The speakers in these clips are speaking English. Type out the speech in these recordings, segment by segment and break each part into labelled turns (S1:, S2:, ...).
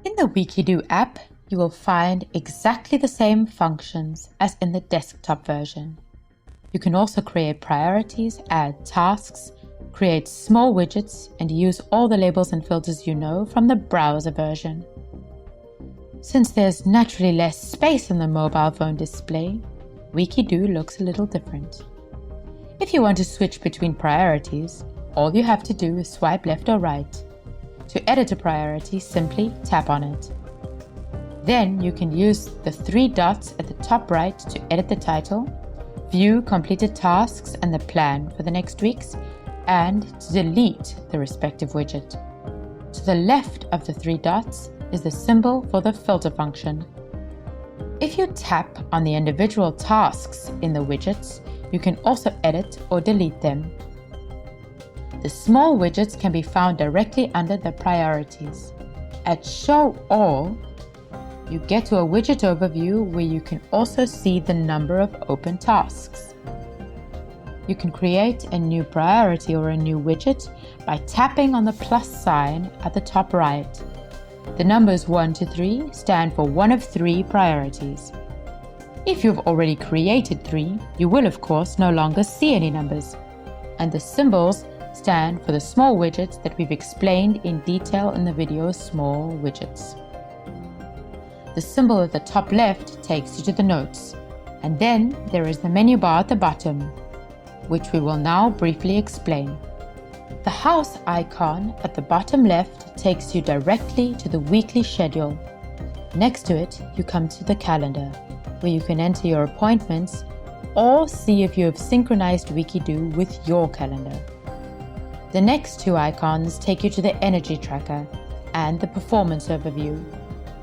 S1: In the Weekydo app, you will find exactly the same functions as in the desktop version. You can also create priorities, add tasks, create small widgets, and use all the labels and filters you know from the browser version. Since there's naturally less space on the mobile phone display, Weekydo looks a little different. If you want to switch between priorities, all you have to do is swipe left or right. To edit a priority, simply tap on it. Then you can use the 3 dots at the top right to edit the title, view completed tasks and the plan for the next weeks, and to delete the respective widget. To the left of the 3 dots is the symbol for the filter function. If you tap on the individual tasks in the widgets, you can also edit or delete them. The small widgets can be found directly under the priorities. At Show All, you get to a widget overview where you can also see the number of open tasks. You can create a new priority or a new widget by tapping on the plus sign at the top right. The numbers 1 to 3 stand for one of 3 priorities. If you've already created 3, you will of course no longer see any numbers, and the symbols stand for the small widgets that we've explained in detail in the video Small Widgets. The symbol at the top left takes you to the notes, and then there is the menu bar at the bottom, which we will now briefly explain. The house icon at the bottom left takes you directly to the weekly schedule. Next to it, you come to the calendar, where you can enter your appointments or see if you have synchronized Weekydo with your calendar. The next 2 icons take you to the energy tracker and the performance overview.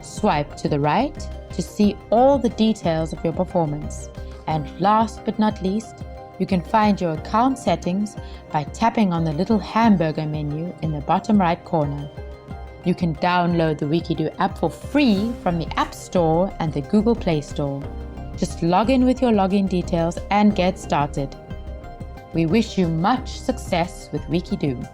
S1: Swipe to the right to see all the details of your performance. And last but not least, you can find your account settings by tapping on the little hamburger menu in the bottom right corner. You can download the Weekydo app for free from the App Store and the Google Play Store. Just log in with your login details and get started. We wish you much success with Weekydo.